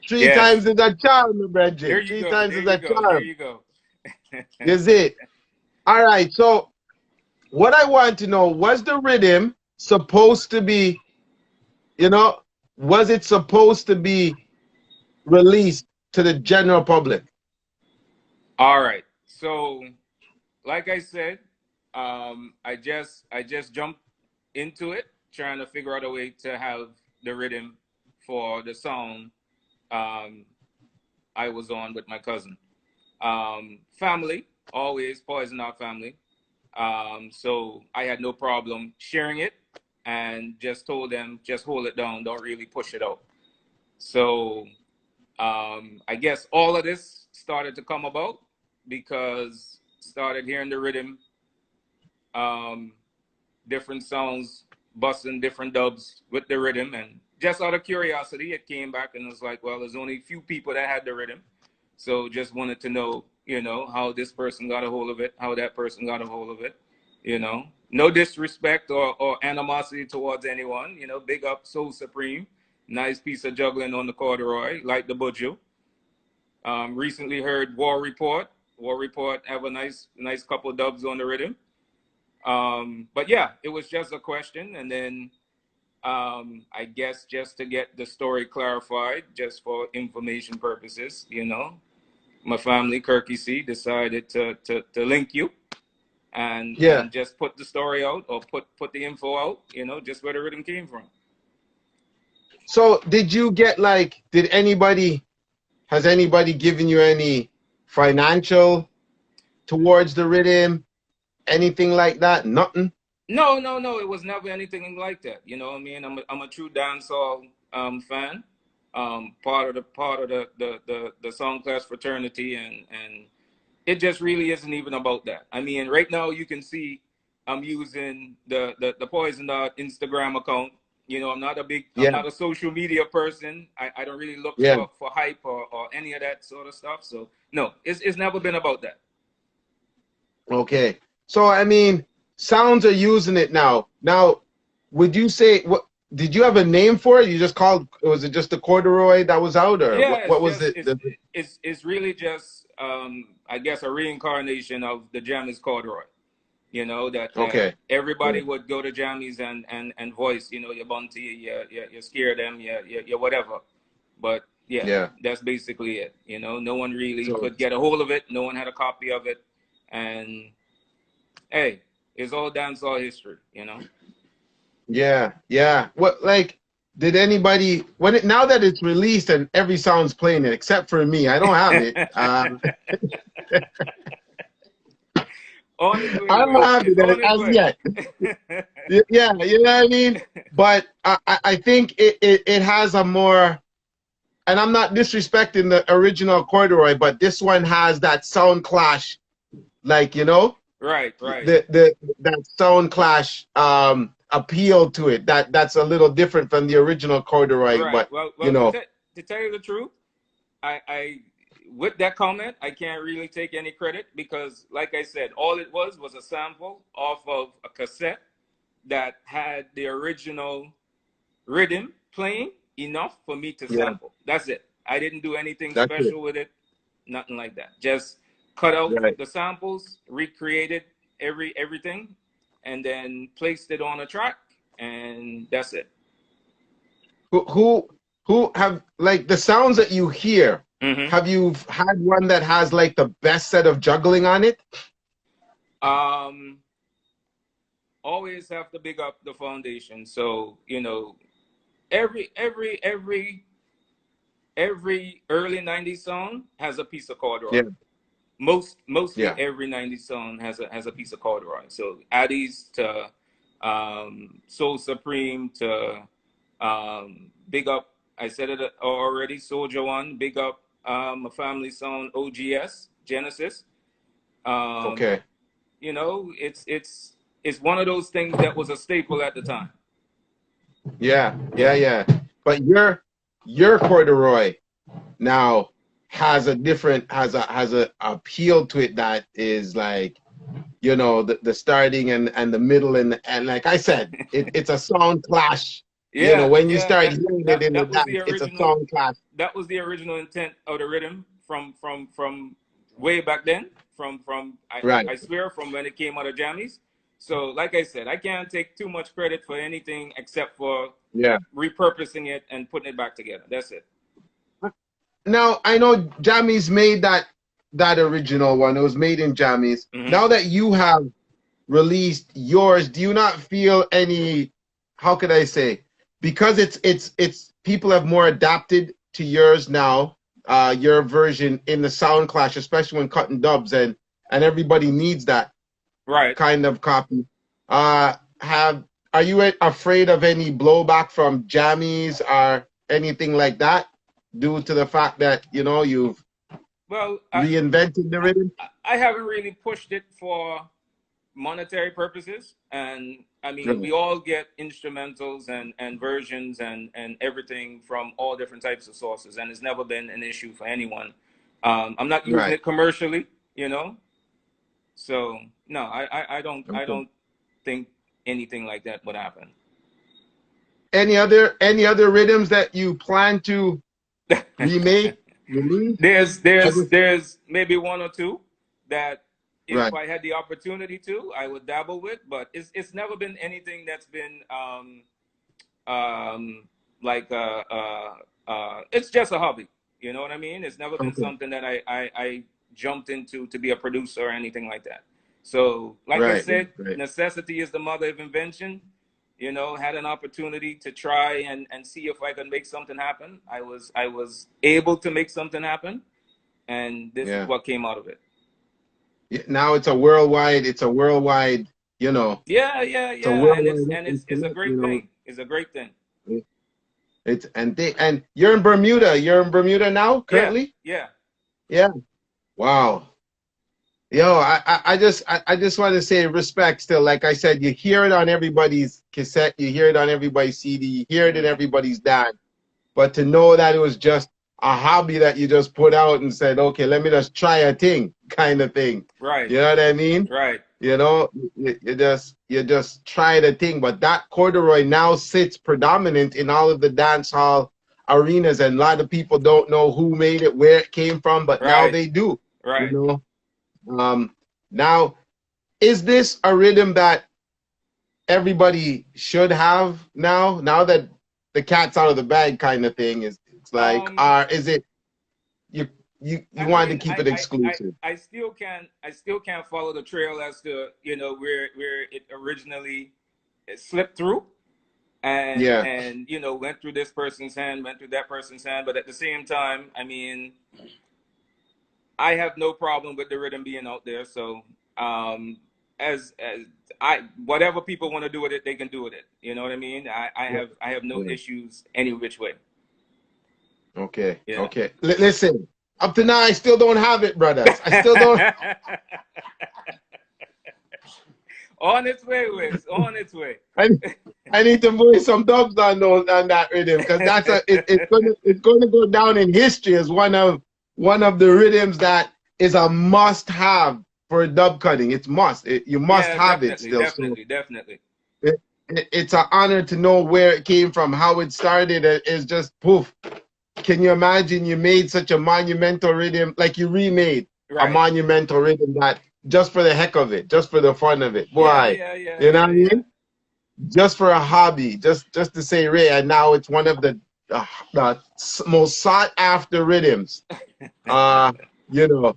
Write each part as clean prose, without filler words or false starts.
Three Yes. times is a charm, my There brethren. you Three go. times There is you a go. There charm. you go. Is it? All right. So what I want to know, was the rhythm supposed to be, you know, was it supposed to be released to the general public? All right. So, like I said, I just jumped into it, trying to figure out a way to have the rhythm for the song um, I was on with my cousin. Family, always poison our family. So I had no problem sharing it and just told them, just hold it down, don't really push it out. So I guess all of this started to come about because started hearing the rhythm, um, different songs, busting different dubs with the rhythm, and just out of curiosity, it came back and was like, well, there's only a few people that had the rhythm, so just wanted to know, how this person got a hold of it, how that person got a hold of it, No disrespect or animosity towards anyone, big up Soul Supreme, nice piece of juggling on the corduroy, like the Buju. Recently heard War Report. War Report have a nice couple dubs on the rhythm. But yeah, it was just a question, and then I guess just to get the story clarified, just for information purposes, my family, Kirky C, decided to link you and Yeah. just put the story out, or put the info out, just where the rhythm came from. So did you get like, has anybody given you any financial towards the rhythm? Anything like that? Nothing? No, no, no. It was never anything like that. You know what I mean? I'm a true dancehall fan. Part of the song class fraternity, and it just really isn't even about that. I mean, right now you can see I'm using the Poison Dart Instagram account. I'm Yeah. not a social media person. I don't really look Yeah. for hype or any of that sort of stuff. So no, it's never been about that. Okay. So I mean, sounds are using it now. Now, would you say, what did you have a name for it? You just called, was it just the corduroy that was out, or Yeah, what was it? it's really just I guess a reincarnation of the Jammys Corduroy. That Okay. everybody would go to Jammys and voice, your bounty, you scare them, you whatever. But yeah, Yeah. that's basically it. No one really So could get a hold of it. No one had a copy of it, and hey, it's all dancehall history. yeah, yeah. What, like, did anybody, now that it's released and every sound's playing it except for me, I don't have it. On its way, I don't bro. have It's it on its as way. yet. Yeah, you know what I mean? But I think it has a more, and I'm not disrespecting the original corduroy, but this one has that sound clash, like, Right, right. that sound clash appeal to it. That's a little different from the original corduroy, Right. but Well, to tell you the truth, I with that comment, I can't really take any credit because, like I said, all it was a sample off of a cassette that had the original rhythm playing enough for me to yeah, sample. That's it. I didn't do anything that's it. special with it, nothing like that. Just cut out Right. the samples, recreated everything, and then placed it on a track, and that's it. Who have, like, the sounds that you hear? Mm-hmm. Have you had one that has like the best set of juggling on it? Always have to big up the foundation. So every early '90s song has a piece of corduroy. Yeah. Mostly Yeah. every '90s song has a piece of corduroy. So Addis to Soul Supreme to big up. I said it already. Soldier One, big up a family song, OGS Genesis. Okay. It's one of those things that was a staple at the time. Yeah. Yeah. Yeah. But your corduroy now has a appeal to it that is like, the starting and the middle, and like I said, it's a sound clash You know, Yeah, when you yeah, start hearing it in the that was the dance, it's a original. sound clash. That was the original intent of the Riddim from way back then. Right. I swear from when it came out of Jammys. So like I said, I can't take too much credit for anything except for Yeah. repurposing it and putting it back together. That's it. Now I know Jammys made that original one. It was made in Jammys. Hmm. Now that you have released yours, do you not feel any, how could I say, because it's people have more adapted to yours now, your version in the sound clash, especially when cutting dubs, and everybody needs that Right. kind of copy. Have Are you afraid of any blowback from jammies or anything like that, due to the fact that you've Well, reinvented the rhythm? I haven't really pushed it for monetary purposes, and I mean Right. we all get instrumentals and versions and everything from all different types of sources, and it's never been an issue for anyone. I'm not using Right. it commercially, so no, I Okay. don't think anything like that would happen. Any other rhythms that you plan to remake, release? I just There's maybe one or two that if Right. I had the opportunity to, I would dabble with, but it's never been anything that's been like it's just a hobby. You know what I mean? It's never been Okay. something that I jumped into to be a producer or anything like that. So, like I Right. said, Right. necessity is the mother of invention. Had an opportunity to try and see if I could make something happen. I was able to make something happen, and this is Yeah. what came out of it. Now it's a worldwide. It's a worldwide. You know. Yeah, yeah, It's a yeah, and worldwide it's a instrument. great thing. It's a great thing. And you're in Bermuda. You're in Bermuda now, Yeah, currently. yeah. Yeah. Wow. Yo, I just want to say respect still. Like I said, you hear it on everybody's cassette, you hear it on everybody's CD, you hear it in Mm-hmm. everybody's dance. But to know that it was just a hobby that you just put out and said, okay, let me just try a thing, kind of thing. Right, You know what I mean? right, You just tried a thing. But that corduroy now sits predominant in all of the dance hall arenas, and a lot of people don't know who made it, where it came from, but now right, they do. You right. know. Now, is this a rhythm that everybody should have now? Now that the cat's out of the bag, kind of thing. It's like, Um, is it you you I wanted to mean, keep it exclusive? I still can't follow the trail as to where it originally slipped through, Yeah, and went through this person's hand, went through that person's hand, but at the same time, I mean, I have no problem with the rhythm being out there. So, um, as I whatever people want to do with it, they can do with it. You know what I mean? yeah, I have no yeah. issues any which way. Okay, Yeah. okay. Listen, up to now, I still don't have it, brothers. I still don't. On its way, Wiz. On its way. I, I need to put some dubs on that rhythm, because it's gonna go down in history as one of the rhythms that is a must have for dub cutting. It's must. You must Yeah, have it definitely, still. So definitely, definitely. it's an honor to know where it came from, how it started. It's just poof. Can you imagine you made such a monumental rhythm, like you remade a Right. monumental rhythm, that just for the heck of it, just for the fun of it, Yeah, boy. yeah, yeah, You know what yeah, I yeah. mean? Just for a hobby, just to say Ray, and now it's one of the most sought after rhythms. Uh, you know,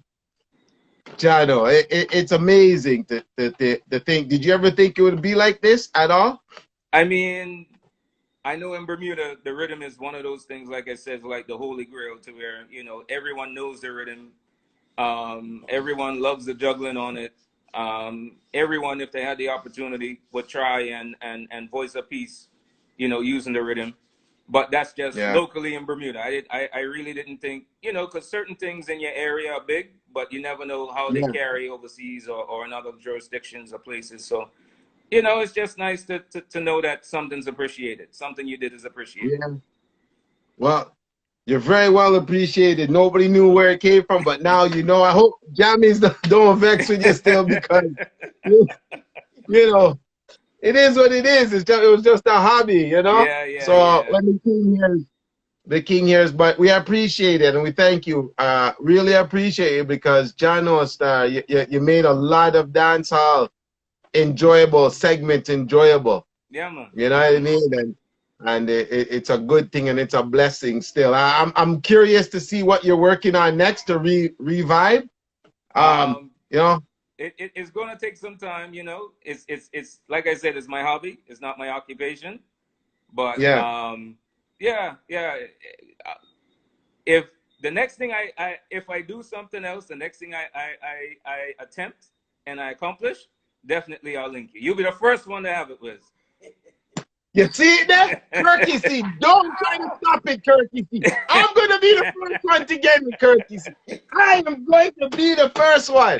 Jano, it's amazing to think. Did you ever think it would be like this at all? I mean, I know in Bermuda, the rhythm is one of those things, like I said, like the holy grail to where, everyone knows the rhythm. Everyone loves the juggling on it. Everyone, if they had the opportunity, would try and voice a piece, using the rhythm. But that's just Yeah, locally in Bermuda. I really didn't think, because certain things in your area are big, but you never know how they yeah, carry overseas or in other jurisdictions or places. So, it's just nice to know that something's appreciated. Something you did is appreciated. yeah. Well, you're very well appreciated. Nobody knew where it came from, but now you know. I hope Jammys don't vex with you still, because you, you know it is what it is. It was just a hobby, you know. Yeah, yeah, So yeah. when the king hears, but we appreciate it and we thank you. Really appreciate it because Jano Star, you made a lot of dancehall enjoyable segments enjoyable. Yeah, man. You know Yeah, what I man. mean? And it's a good thing and it's a blessing still. I'm curious to see what you're working on next to revive. Um, You know, it's gonna take some time, you know. It's like I said, it's my hobby. It's not my occupation. But yeah. yeah, yeah. Uh, If the next thing if I do something else, the next thing I attempt and I accomplish, definitely I'll link you. You'll be the first one to have it, Wiz. You see it there? Courtesy. Don't try to stop it, courtesy. I'm going to be the first one to get it, courtesy. I am going to be the first one.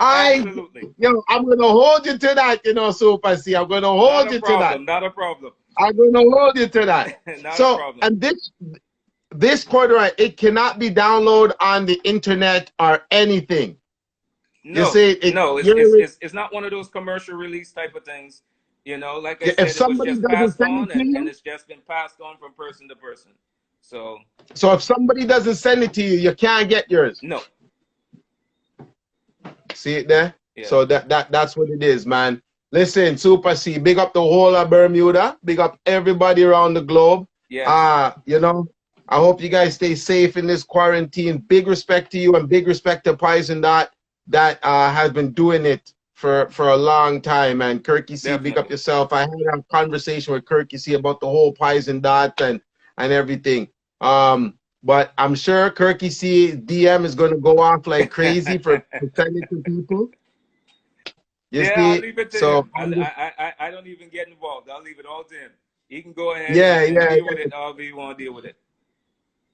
Absolutely. I'm going to hold you to that, Supa C. I'm going to hold you to that. Not a problem. I'm going to hold you to that. Not a problem. And this Corduroy, it cannot be downloaded on the internet or anything. No, you see, no, it's not one of those commercial release type of things. You know, like I said, it was just passed on, and it's just been passed on from person to person. So if somebody doesn't send it to you, you can't get yours. No. See it there? Yeah. So that's what it is, man. Listen, Supa C, big up the whole of Bermuda, big up everybody around the globe. Yeah. I hope you guys stay safe in this quarantine. Big respect to you and big respect to Poison that has been doing it for a long time. And Kirky C, big up yourself. I had a conversation with Kirky C about the whole Poison dot and everything. But I'm sure Kirky C DM is going to go off like crazy for sending to people. I'll leave it to him. I don't even get involved. I'll leave it all to him. He can go ahead and deal with it however you want to deal with it.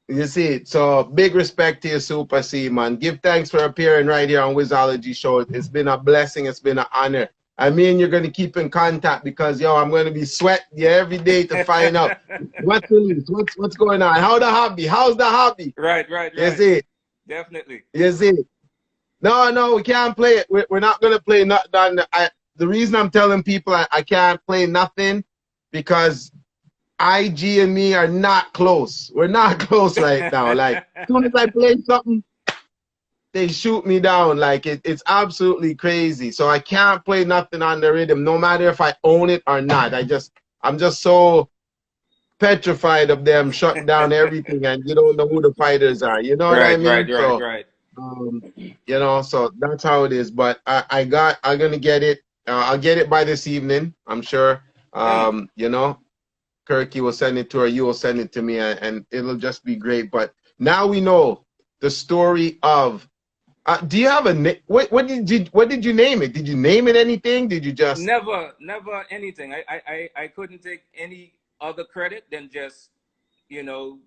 You see, so big respect to you, Supa C, man. Give thanks for appearing right here on Wizology Show. It's been a blessing. It's been an honor. I mean, you're going to keep in contact because, I'm going to be sweating you every day to find out what's released, what's going on. How's the hobby? Right. You see? Definitely. You see? No, we can't play it. We're not going to play nothing. The reason I'm telling people I can't play nothing because IG and me are not close. We're not close right now. Like, as soon as I play something, they shoot me down. Like, it's absolutely crazy. So I can't play nothing on the Riddim, no matter if I own it or not. I'm just so petrified of them shutting down everything, and you don't know who the fighters are. You know what I mean? Right. So that's how it is. But I'm gonna get it. I'll get it by this evening, I'm sure. Kirky will send it to her, you will send it to me, and it'll just be great. But now we know the story of. Do you have a name? What did you name it? Did you name it anything? Did you just never anything? I couldn't take any other credit than just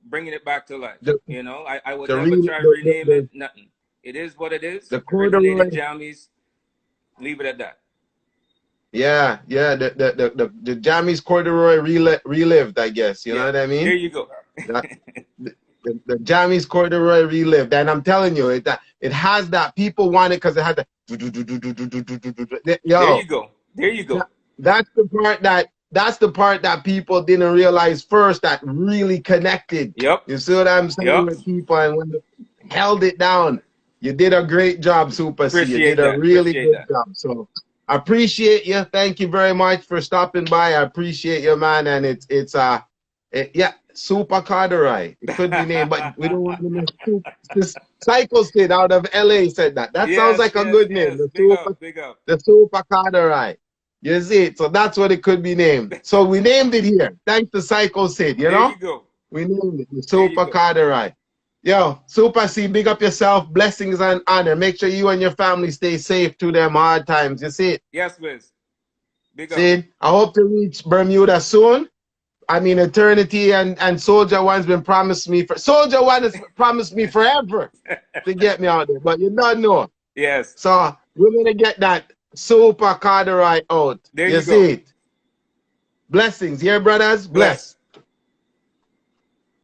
bringing it back to life. I would never try to rename it. Nothing. It is what it is. The Corduroy Jammys. Leave it at that. Yeah. The Jammys Corduroy relived, I guess. You know what I mean? There you go. The Jammys Corduroy relived, and I'm telling you, it has that. People want it because it has the. There you go. That's the part that people didn't realize first that really connected. Yep. You see what I'm saying with people, and when they held it down, you did a great job, Supa C. You did a really good job. So I appreciate you. Thank you very much for stopping by. I appreciate you, man. And it's Supa Corduroy. It could be named, but we don't want to miss this Psycho Sid out of LA said that. That sounds like a good name. Big up. The Supa Corduroy. You see it? So that's what it could be named. So we named it here. Thanks to Psycho Sid, you know? There you go. We named it the Supa Corduroy. Yo, Supa C, big up yourself. Blessings and honor. Make sure you and your family stay safe through them hard times. You see it? Yes, Wiz. Big up. See, I hope to reach Bermuda soon. I mean, eternity and Soldier One's been promised me Soldier One has promised me forever to get me out there, but you don't know. Yes. So we're gonna get that Supa Corduroy out. There you see it? Blessings, yeah, brothers. Bless.